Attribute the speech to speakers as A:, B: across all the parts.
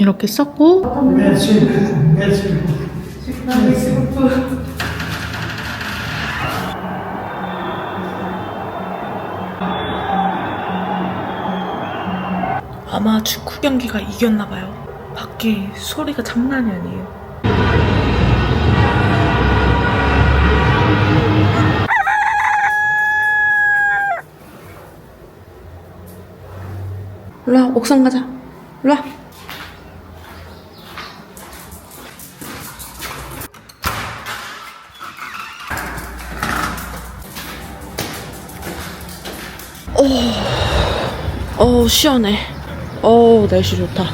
A: 이렇게 썼고 아마 축구 경기가 이겼나봐요. 밖에 소리가 장난이 아니에요. 일로와, 옥상 가자. 일로와. 시원해. 날씨 좋다.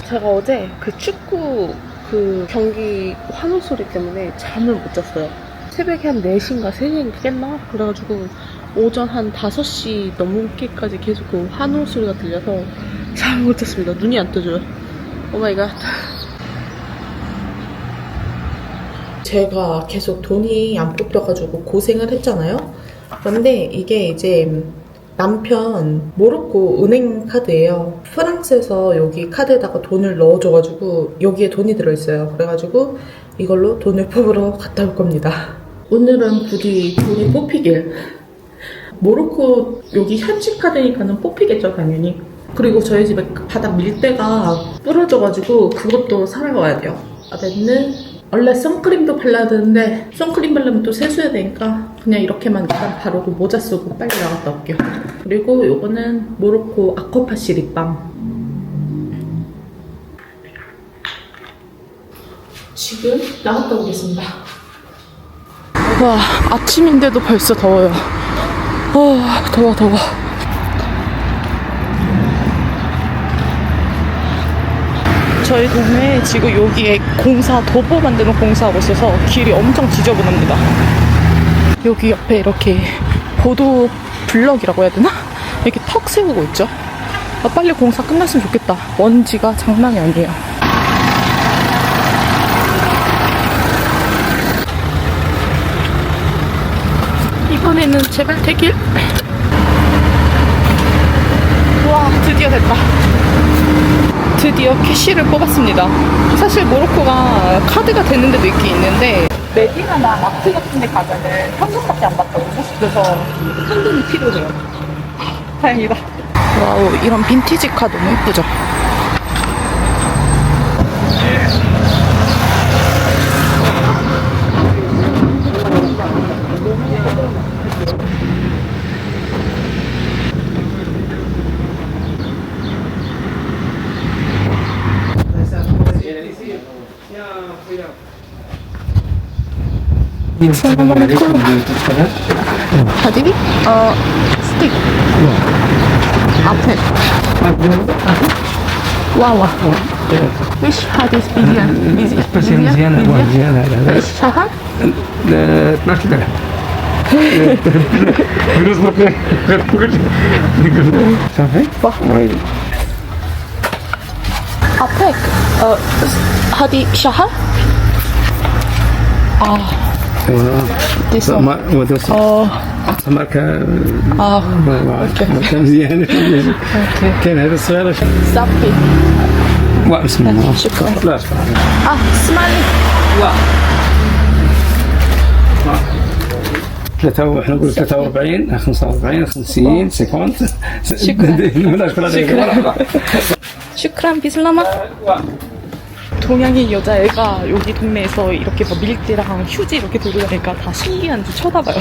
A: 제가 어제 그 축구 그 경기 환호 소리 때문에 잠을 못 잤어요. 새벽에 한 4시인가 3시인가 깼나? 그래가지고 오전 한 5시 넘게까지 계속 그 환호 소리가 들려서 잠을 못 잤습니다. 눈이 안 떠져요. 오마이갓. 제가 계속 돈이 안 뽑혀가지고 고생을 했잖아요. 그런데 이게 이제 남편 모로코 은행 카드예요. 프랑스에서 여기 카드에다가 돈을 넣어줘가지고 여기에 돈이 들어있어요. 그래가지고 이걸로 돈을 뽑으러 갔다 올 겁니다. 오늘은 부디 돈이 뽑히길. 모로코 여기 현지 카드니까는 뽑히겠죠, 당연히. 그리고 저희 집에 바닥 밀대가 부러져가지고 그것도 사러 와야 돼요. 아베는 원래 선크림도 발라야 되는데 선크림 바르면 또 세수해야 되니까 그냥 이렇게만 일단 바르고 모자 쓰고 빨리 나갔다 올게요. 그리고 요거는 모로코 아코파시 립밤. 지금 나갔다 오겠습니다. 와, 아침인데도 벌써 더워요. 더워. 저희 동네에 지금 여기에 도보 만드는 공사하고 있어서 길이 엄청 지저분합니다. 여기 옆에 이렇게 보도 블럭이라고 해야 되나? 이렇게 턱 세우고 있죠. 빨리 공사 끝났으면 좋겠다. 먼지가 장난이 아니에요. 이번에는 제발 되길. 와, 드디어 됐다. 드디어 캐시를 뽑았습니다. 사실 모로코가 카드가 되는 데도 있긴 있는데 메디나나 마트 같은 데 가면은 현금밖에 안 받거든요. 그래서 현금이 필요해요. 다행이다. 와우, 이런 빈티지 카 너무 예쁘죠? Assalamualaikum. Hadiri? Stick. Apple. Wow. Which hadis bilian?
B: مزيانة
A: Which shahar?
B: 12 درهم صافي
A: Apple. Hadi shahar? This one.
B: ودوس ماركة
A: اوكي.
B: ماركة مزيانة. كاين هذا الصغيرة
A: Zappi.
B: بسم الله.
A: شكرا.
B: لا شكرا.
A: اسمعني.
B: 3 نقول 43 45 50 50.
A: 슈크란 비슬라마. 동양인 여자애가 여기 동네에서 이렇게 막 밀대랑 휴지 이렇게 들고 다니까 다 신기한지 쳐다봐요.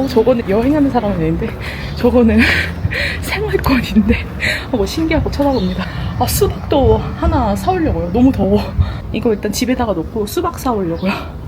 A: 저거는 여행하는 사람은 아닌데 저거는 생활권인데 뭐 신기하고 쳐다봅니다. 수박도 하나 사오려고요. 너무 더워. 이거 일단 집에다가 놓고 수박 사오려고요.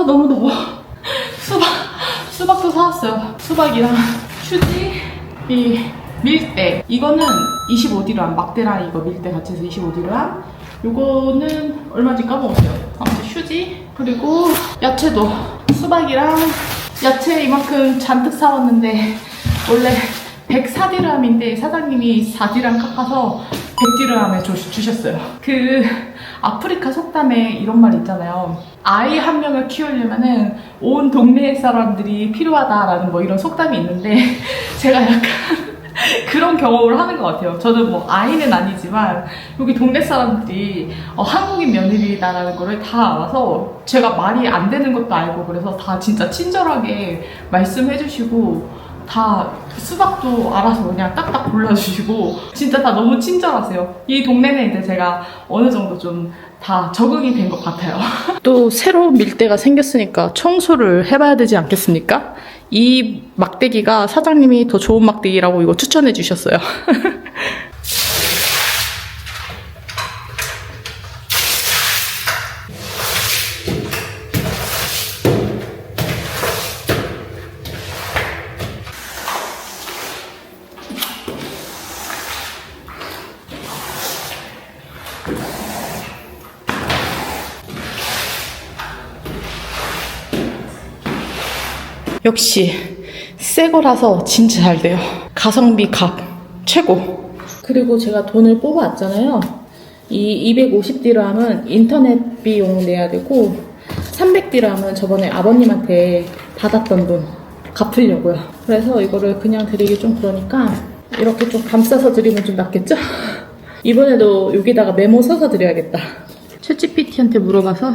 A: 너무 더워. 수박도 사왔어요. 수박이랑 휴지, 이 밀대. 이거는 25디람. 막대랑 이거 밀대 같이 해서 25디람. 요거는 얼마인지 까먹었어요. 아무튼 휴지. 그리고 야채도 수박이랑 야채 이만큼 잔뜩 사왔는데 원래 104디람인데 사장님이 4디람 깎아서 100디람에 주셨어요. 그 아프리카 속담에 이런 말 있잖아요. 아이 한 명을 키우려면은 온 동네 사람들이 필요하다라는 뭐 이런 속담이 있는데 제가 약간 그런 경험을 하는 것 같아요. 저는 뭐 아이는 아니지만 여기 동네 사람들이 한국인 며느리다라는 거를 다 알아서 제가 말이 안 되는 것도 알고 그래서 다 진짜 친절하게 말씀해 주시고 다 수박도 알아서 그냥 딱딱 골라주시고 진짜 다 너무 친절하세요. 이 동네는 이제 제가 어느 정도 좀 다 적응이 된 것 같아요. 또 새로운 밀대가 생겼으니까 청소를 해봐야 되지 않겠습니까? 이 막대기가 사장님이 더 좋은 막대기라고 이거 추천해 주셨어요. 역시 새 거라서 진짜 잘 돼요. 가성비 값 최고. 그리고 제가 돈을 뽑아왔잖아요. 이 250디람은 인터넷 비용 내야 되고 300디람은 저번에 아버님한테 받았던 돈 갚으려고요. 그래서 이거를 그냥 드리기 좀 그러니까 이렇게 좀 감싸서 드리면 좀 낫겠죠? 이번에도 여기다가 메모 써서 드려야겠다. 챗GPT한테 물어봐서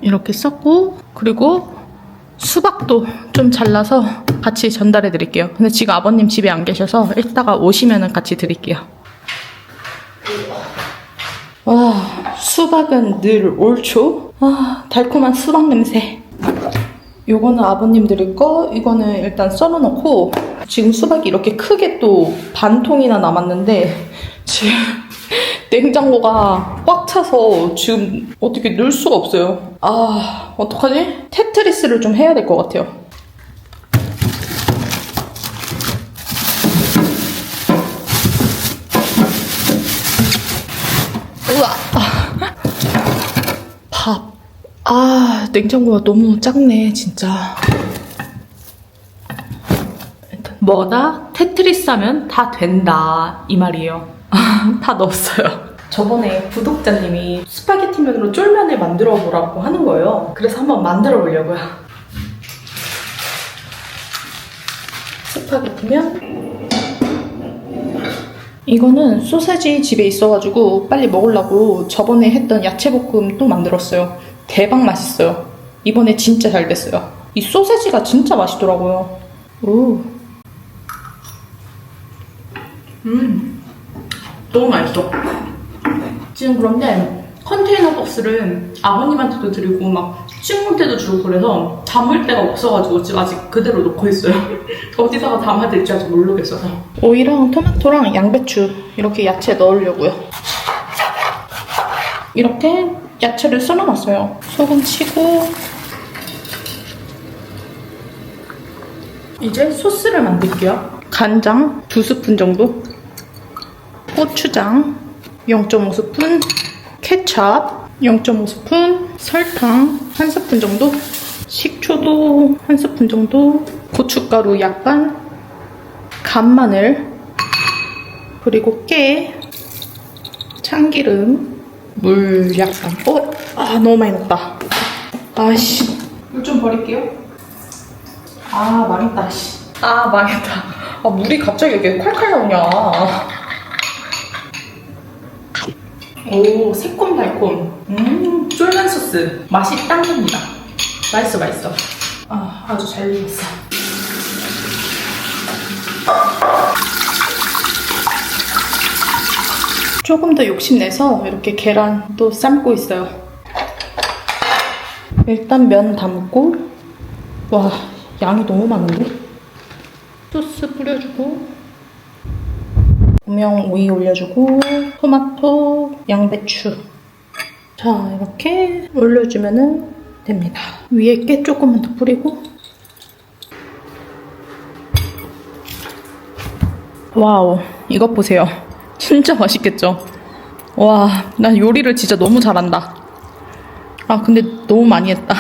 A: 이렇게 썼고 그리고 수박도 좀 잘라서 같이 전달해 드릴게요. 근데 지금 아버님 집에 안 계셔서 이따가 오시면 같이 드릴게요. 와, 수박은 늘 옳죠? 아, 달콤한 수박 냄새. 요거는 아버님 드릴 거, 이거는 일단 썰어놓고 지금 수박이 이렇게 크게 또 반 통이나 남았는데 지금 냉장고가 꽉 차서 지금 어떻게 넣을 수가 없어요. 아, 어떡하지? 테트리스를 좀 해야 될 것 같아요. 우와. 밥. 아, 냉장고가 너무 작네, 진짜. 뭐다? 테트리스 하면 다 된다. 이 말이에요. 다 넣었어요. 저번에 구독자님이 스파게티면으로 쫄면을 만들어 보라고 하는 거예요. 그래서 한번 만들어 보려고요. 스파게티면 이거는 소세지 집에 있어가지고 빨리 먹으려고 저번에 했던 야채볶음 또 만들었어요. 대박 맛있어요. 이번에 진짜 잘 됐어요. 이 소세지가 진짜 맛있더라고요. 오. 너무 맛있어. 지금 그런데 컨테이너 박스를 아버님한테도 드리고 막 친구한테도 주고 그래서 담을 데가 없어가지고 지금 아직 그대로 놓고 있어야 어디다가 담아야 될지 아직 모르겠어서. 오이랑 토마토랑 양배추 이렇게 야채 넣으려고요. 이렇게 야채를 썰어놨어요. 소금 치고 이제 소스를 만들게요. 간장 2스푼 정도, 고추장 0.5스푼, 케첩 0.5스푼, 설탕 1스푼 정도, 식초도 1스푼 정도, 고춧가루 약간, 간마늘, 그리고 깨, 참기름, 물 약간. 너무 많이 넣었다. 아씨, 물 좀 버릴게요. 망했다. 망했다. 물이 갑자기 이렇게 콸콸 나오냐. 오, 새콤달콤. 쫄면 소스. 맛이 땅납니다. 맛있어. 아주 잘 익었어. 조금 더 욕심내서 이렇게 계란도 삶고 있어요. 일단 면 담고, 와, 양이 너무 많은데? 소스 뿌려주고, 고명 오이 올려주고, 토마토, 양배추. 자, 이렇게 올려주면 됩니다. 위에 깨 조금만 더 뿌리고, 와우, 이것 보세요. 진짜 맛있겠죠? 와, 나 요리를 진짜 너무 잘한다. 아, 근데 너무 많이 했다.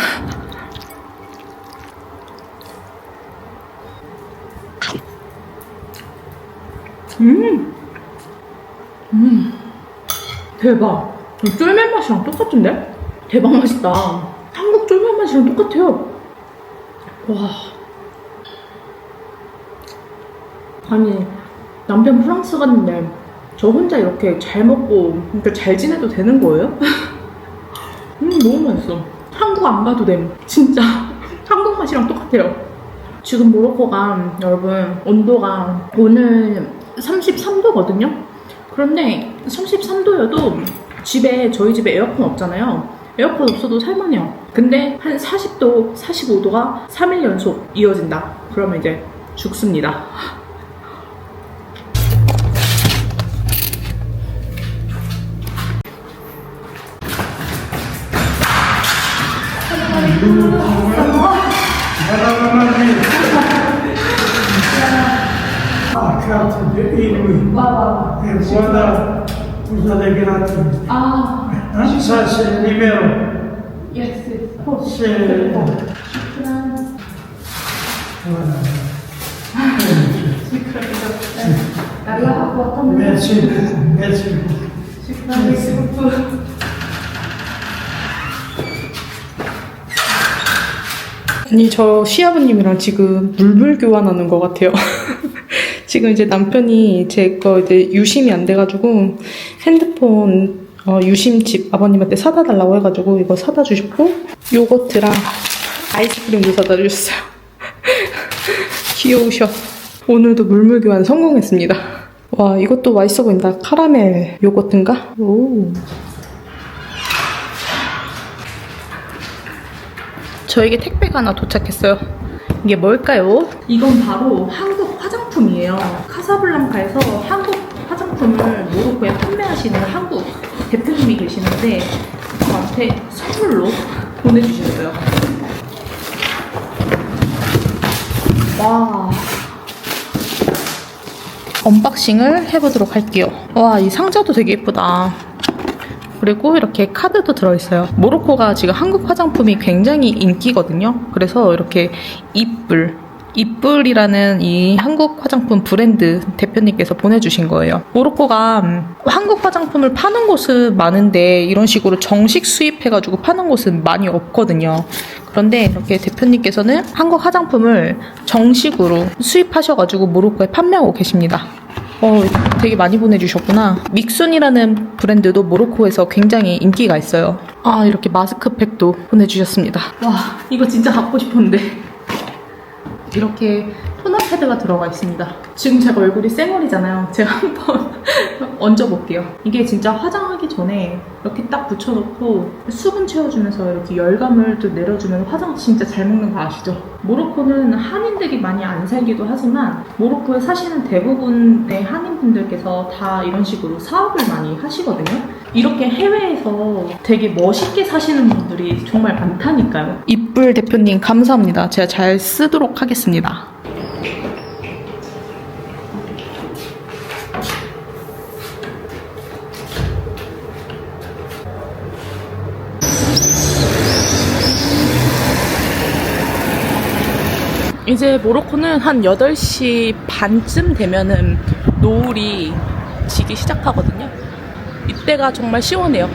A: 대박. 쫄면 맛이랑 똑같은데? 대박 맛있다. 한국 쫄면 맛이랑 똑같아요. 와. 아니, 남편 프랑스 갔는데 저 혼자 이렇게 잘 먹고 그러니까 잘 지내도 되는 거예요? 너무 맛있어. 한국 안 가도 됨. 진짜 한국 맛이랑 똑같아요. 지금 모로코가 여러분 온도가 오늘 33도거든요. 그런데 33도여도 저희 집에 에어컨 없잖아요. 에어컨 없어도 살만해요. 근데 한 40도, 45도가 3일 연속 이어진다. 그러면 이제 죽습니다.
C: A carte de Inouï. Et voilà, vous avez gratuit.
A: 아,
C: Hein, ça, c'est le numéro.
A: 예스.
C: C'est. Voilà. Merci beaucoup. Merci beaucoup.
A: 아니, 저 시아버님이랑 지금 물물 교환하는 것 같아요. 지금 이제 남편이 제 거 이제 유심이 안 돼가지고 핸드폰 유심칩 아버님한테 사다 달라고 해가지고 이거 사다 주셨고 요거트랑 아이스크림도 사다 주셨어요. 귀여우셔. 오늘도 물물 교환 성공했습니다. 와, 이것도 맛있어 보인다. 카라멜 요거트인가? 오. 저에게 택배가 하나 도착했어요. 이게 뭘까요? 이건 바로 한국 화장품이에요. 카사블랑카에서 한국 화장품을 모로코에 판매하시는 한국 대표님이 계시는데 저한테 선물로 보내주셨어요. 와. 언박싱을 해보도록 할게요. 와, 이 상자도 되게 예쁘다. 그리고 이렇게 카드도 들어있어요. 모로코가 지금 한국 화장품이 굉장히 인기거든요. 그래서 이렇게 이뿔이라는 이 한국 화장품 브랜드 대표님께서 보내주신 거예요. 모로코가 한국 화장품을 파는 곳은 많은데 이런 식으로 정식 수입해가지고 파는 곳은 많이 없거든요. 그런데 이렇게 대표님께서는 한국 화장품을 정식으로 수입하셔가지고 모로코에 판매하고 계십니다. 되게 많이 보내주셨구나. 믹순이라는 브랜드도 모로코에서 굉장히 인기가 있어요. 아, 이렇게 마스크팩도 보내주셨습니다. 와, 이거 진짜 갖고 싶었는데. 이렇게 토너 패드가 들어가 있습니다. 지금 제가 얼굴이 쌩얼이잖아요. 제가 한번 얹어볼게요. 이게 진짜 화장하기 전에 이렇게 딱 붙여놓고 수분 채워주면서 이렇게 열감을 또 내려주면 화장 진짜 잘 먹는 거 아시죠? 모로코는 한인들이 많이 안 살기도 하지만 모로코에 사시는 대부분의 한인분들께서 다 이런 식으로 사업을 많이 하시거든요. 이렇게 해외에서 되게 멋있게 사시는 분들이 정말 많다니까요. 이뿔 대표님 감사합니다. 제가 잘 쓰도록 하겠습니다. 이제 모로코는 한 8시 반쯤 되면은 노을이 지기 시작하거든요. 이때가 정말 시원해요.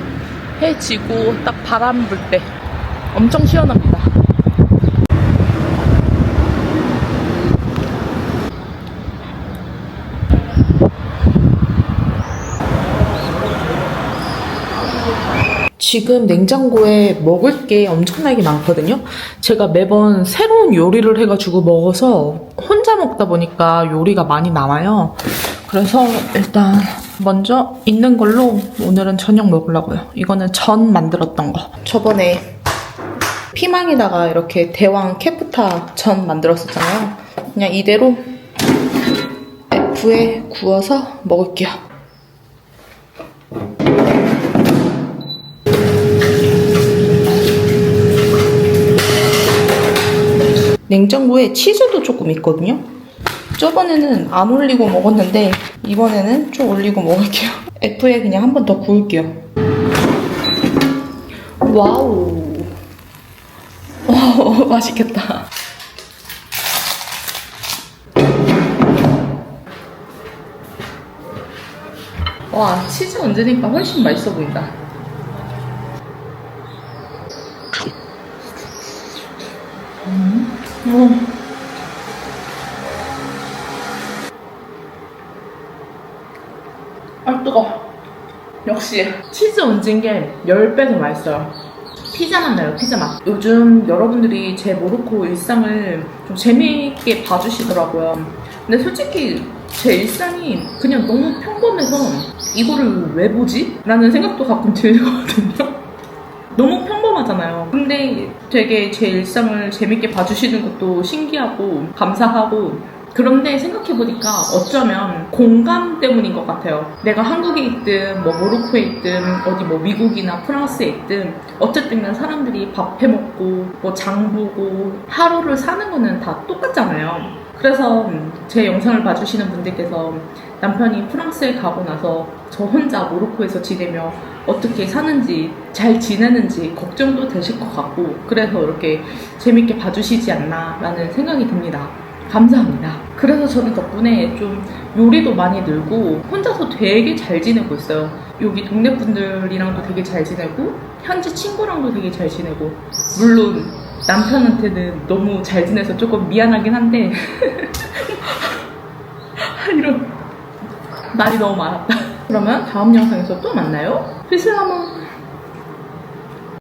A: 해 지고 딱 바람 불 때 엄청 시원합니다. 지금 냉장고에 먹을 게 엄청나게 많거든요. 제가 매번 새로운 요리를 해가지고 먹어서 혼자 먹다 보니까 요리가 많이 남아요. 그래서 일단 먼저 있는 걸로 오늘은 저녁 먹으려고요. 이거는 전 만들었던 거. 저번에 피망에다가 이렇게 대왕 케프타 전 만들었었잖아요. 그냥 이대로 F에 구워서 먹을게요. 냉장고에 치즈도 조금 있거든요. 저번에는 안 올리고 먹었는데 이번에는 좀 올리고 먹을게요. F에 그냥 한 번 더 구울게요. 와우. 와, 맛있겠다. 와, 치즈 얹으니까 훨씬 맛있어 보인다. 아, 뜨거. 역시 치즈 얹은 게 10배 더 맛있어요. 피자 맛 나요, 피자 맛. 요즘 여러분들이 제 모로코 일상을 좀 재미있게 봐주시더라고요. 근데 솔직히 제 일상이 그냥 너무 평범해서 이거를 왜 보지? 라는 생각도 가끔 들거든요. 너무 평범하잖아요. 근데 되게 제 일상을 재밌게 봐주시는 것도 신기하고 감사하고, 그런데 생각해보니까 어쩌면 공감 때문인 것 같아요. 내가 한국에 있든 뭐 모로코에 있든 어디 뭐 미국이나 프랑스에 있든 어쨌든 사람들이 밥 해먹고 뭐 장보고 하루를 사는 거는 다 똑같잖아요. 그래서 제 영상을 봐주시는 분들께서 남편이 프랑스에 가고 나서 저 혼자 모로코에서 지내며 어떻게 사는지 잘 지내는지 걱정도 되실 것 같고, 그래서 이렇게 재밌게 봐주시지 않나 라는 생각이 듭니다. 감사합니다. 그래서 저는 덕분에 좀 요리도 많이 늘고 혼자서 되게 잘 지내고 있어요. 여기 동네 분들이랑도 되게 잘 지내고 현지 친구랑도 되게 잘 지내고, 물론 남편한테는 너무 잘 지내서 조금 미안하긴 한데 이런 말이 너무 많았다. 그러면 다음 영상에서 또 만나요. 비슬라모.